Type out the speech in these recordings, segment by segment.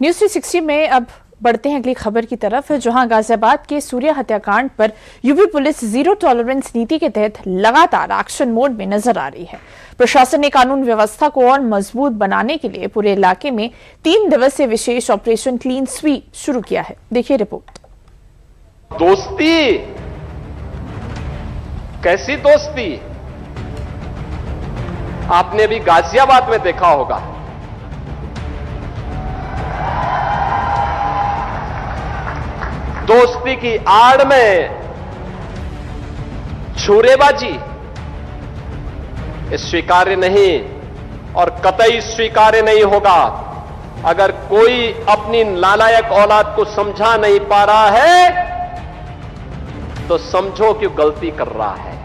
News 360 में अब बढ़ते हैं अगली खबर की तरफ, जहां गाजियाबाद के सूर्या हत्याकांड पर यूपी पुलिस जीरो टॉलरेंस नीति के तहत लगातार एक्शन मोड में नजर आ रही है। प्रशासन ने कानून व्यवस्था को और मजबूत बनाने के लिए पूरे इलाके में 3 दिवसीय विशेष ऑपरेशन क्लीन स्वीप शुरू किया है। देखिए रिपोर्ट। दोस्ती, कैसी दोस्ती आपने भी गाजियाबाद में देखा होगा। दोस्ती की आड़ में छुरेबाजी स्वीकार्य नहीं और कतई स्वीकार्य नहीं होगा। अगर कोई अपनी नालायक औलाद को समझा नहीं पा रहा है तो समझो कि गलती कर रहा है।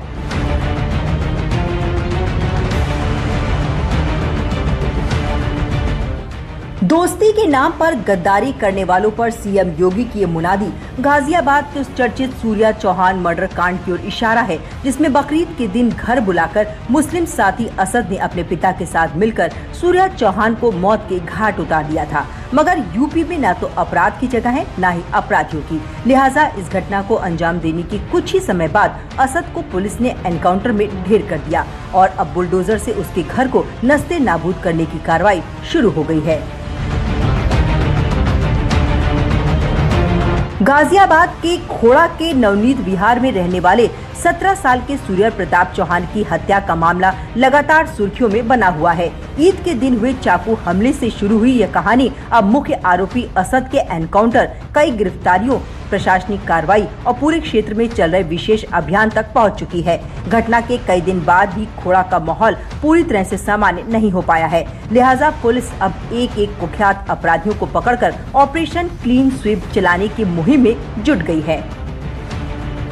दोस्ती के नाम पर गद्दारी करने वालों पर सीएम योगी की ये मुनादी गाजियाबाद के उस चर्चित सूर्या चौहान मर्डर कांड की ओर इशारा है, जिसमें बकरीद के दिन घर बुलाकर मुस्लिम साथी असद ने अपने पिता के साथ मिलकर सूर्या चौहान को मौत के घाट उतार दिया था। मगर यूपी में न तो अपराध की जगह है, न ही अपराधियों की। लिहाजा इस घटना को अंजाम देने के कुछ ही समय बाद असद को पुलिस ने एनकाउंटर में ढेर कर दिया और अब बुलडोजर से उसके घर को नस्ते नाबूद करने की कार्रवाई शुरू हो गई है। गाजियाबाद के खोड़ा के नवनीत विहार में रहने वाले 17 साल के सूर्य प्रताप चौहान की हत्या का मामला लगातार सुर्खियों में बना हुआ है। ईद के दिन हुए चाकू हमले से शुरू हुई यह कहानी अब मुख्य आरोपी असद के एनकाउंटर, कई गिरफ्तारियों, प्रशासनिक कार्रवाई और पूरे क्षेत्र में चल रहे विशेष अभियान तक पहुंच चुकी है। घटना के कई दिन बाद भी खोड़ा का माहौल पूरी तरह से सामान्य नहीं हो पाया है। लिहाजा पुलिस अब एक एक कुख्यात अपराधियों को पकड़कर ऑपरेशन क्लीन स्वीप चलाने की मुहिम में जुट गई है।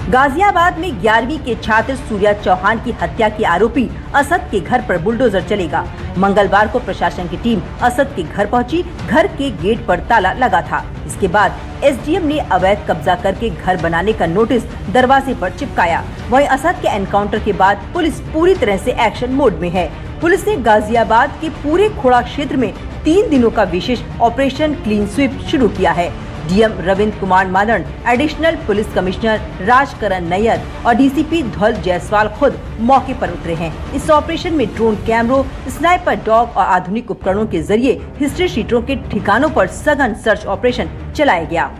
गाजियाबाद में 11वीं के छात्र सूर्या चौहान की हत्या के आरोपी असद के घर पर बुलडोजर चलेगा। मंगलवार को प्रशासन की टीम असद के घर पहुंची। घर के गेट पर ताला लगा था। इसके बाद एसडीएम ने अवैध कब्जा करके घर बनाने का नोटिस दरवाजे पर चिपकाया। वहीं असद के एनकाउंटर के बाद पुलिस पूरी तरह से एक्शन मोड में है। पुलिस ने गाजियाबाद के पूरे खोड़ा क्षेत्र में 3 दिनों का विशेष ऑपरेशन क्लीन स्वीप शुरू किया है। DM Ravindra Kumar Madan, additional police commissioner Rajkaran Nayyar और डीसीपी ध्वल जायसवाल खुद मौके पर उतरे हैं। इस ऑपरेशन में ड्रोन कैमरों, स्नाइपर डॉग और आधुनिक उपकरणों के जरिए हिस्ट्री शीटरों के ठिकानों पर सघन सर्च ऑपरेशन चलाया गया।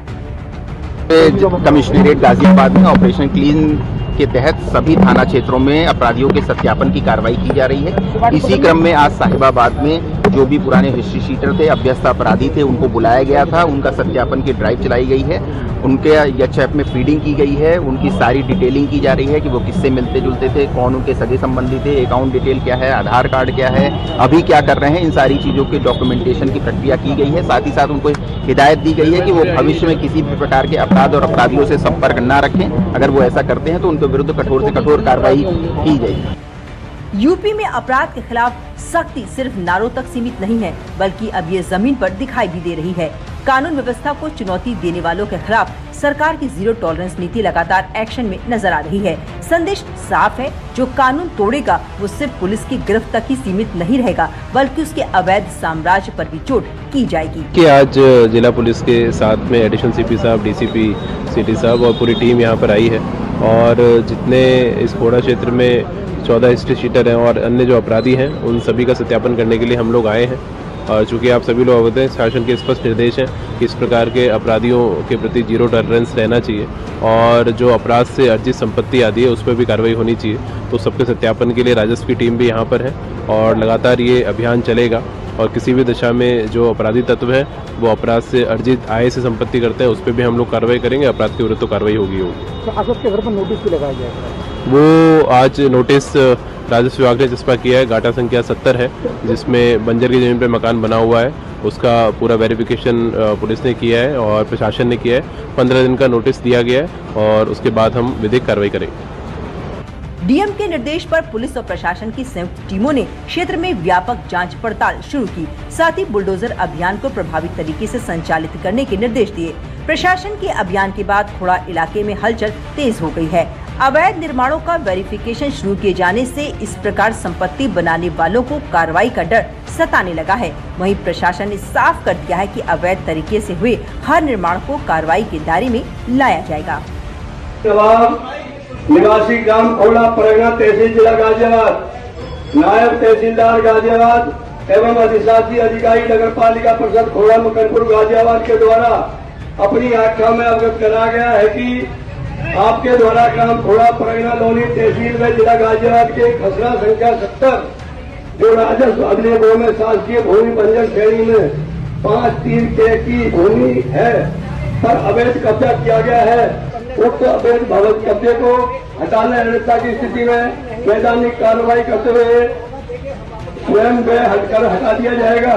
कमिश्नरेट गाजियाबाद में ऑपरेशन क्लीन के तहत सभी थाना क्षेत्रों में अपराधियों के सत्यापन की कार्रवाई की जा रही है। इसी क्रम में आज साहिबाबाद में जो भी पुराने हिस्ट्री शीटर थे, अभ्यस्त अपराधी थे, उनको बुलाया गया था। उनका सत्यापन की ड्राइव चलाई गई है। उनके एचएफ में फीडिंग की गई है। उनकी सारी डिटेलिंग की जा रही है कि वो किससे मिलते जुलते थे, कौन उनके सगे संबंधी थे, अकाउंट डिटेल क्या है, आधार कार्ड क्या है, अभी क्या कर रहे हैं, इन सारी चीज़ों के डॉक्यूमेंटेशन की प्रक्रिया की गई है। साथ ही साथ उनको हिदायत दी गई है कि वो भविष्य में किसी भी प्रकार के अपराध और अपराधियों से संपर्क न रखें। अगर वो ऐसा करते हैं तो उनके विरुद्ध कठोर से कठोर कार्रवाई की जाएगी। यूपी में अपराध के खिलाफ सख्ती सिर्फ नारों तक सीमित नहीं है, बल्कि अब ये जमीन पर दिखाई भी दे रही है। कानून व्यवस्था को चुनौती देने वालों के खिलाफ सरकार की जीरो टॉलरेंस नीति लगातार एक्शन में नजर आ रही है। संदेश साफ है, जो कानून तोड़ेगा वो सिर्फ पुलिस की गिरफ्त तक ही सीमित नहीं रहेगा, बल्कि उसके अवैध साम्राज्य पर भी चोट की जाएगी। कि आज जिला पुलिस के साथ में एडिशनल सीपी साहब, डीसीपी सिटी साहब और पूरी टीम यहाँ पर आई है और जितने इस खोड़ा क्षेत्र में 14 हिस्ट्री शीटर हैं और अन्य जो अपराधी हैं उन सभी का सत्यापन करने के लिए हम लोग आए हैं। और चूँकि आप सभी लोग अवगत हैं, शासन के स्पष्ट निर्देश हैं कि इस प्रकार के अपराधियों के प्रति जीरो टॉलरेंस रहना चाहिए और जो अपराध से अर्जित संपत्ति आदि है उस पर भी कार्रवाई होनी चाहिए। तो सबके सत्यापन के लिए राजस्व की टीम भी यहाँ पर है और लगातार ये अभियान चलेगा और किसी भी दिशा में जो अपराधी तत्व है वो अपराध से अर्जित आय से संपत्ति करते हैं उस पर भी हम लोग कार्रवाई करेंगे। अपराध के विरुद्ध तो कार्रवाई होगी। तो असद के घर पर नोटिस भी लगाया जाएगा। वो आज नोटिस राजस्व विभाग ने चस्पा किया है। गाटा संख्या 70 है, जिसमें बंजर की जमीन पर मकान बना हुआ है। उसका पूरा वेरिफिकेशन पुलिस ने किया है और प्रशासन ने किया है। 15 दिन का नोटिस दिया गया है और उसके बाद हम विधिक कार्रवाई करेंगे। डीएम के निर्देश पर पुलिस और प्रशासन की संयुक्त टीमों ने क्षेत्र में व्यापक जांच पड़ताल शुरू की। साथ ही बुलडोजर अभियान को प्रभावी तरीके से संचालित करने के निर्देश दिए। प्रशासन के अभियान के बाद खोड़ा इलाके में हलचल तेज हो गई है। अवैध निर्माणों का वेरिफिकेशन शुरू किए जाने से इस प्रकार संपत्ति बनाने वालों को कार्रवाई का डर सताने लगा है। वहीं प्रशासन ने साफ कर दिया है कि अवैध तरीके से हुए हर निर्माण को कार्रवाई के दायरे में लाया जाएगा। निवासी ग्राम खोड़ा परगना तहसील जिला गाजियाबाद, नायब तहसीलदार गाजियाबाद एवं अधिशासी अधिकारी नगर पालिका परिषद खोड़ा मकनपुर गाजियाबाद के द्वारा अपनी आख्या में अवगत करा गया है कि आपके द्वारा ग्राम खोड़ा परगना लोनी तहसील में जिला गाजियाबाद के खसरा संख्या 70 जो राजस्व अभिलेखों में शासकीय भूमि बंजर श्रेणी में 5-3 के की भूमि है पर अवैध कब्जा किया गया है। उक्त अवैध भवन कब्जे को हटाने अनिश्चितता की स्थिति में वैधानिक कार्रवाई करते हुए स्वयं हटा दिया जाएगा।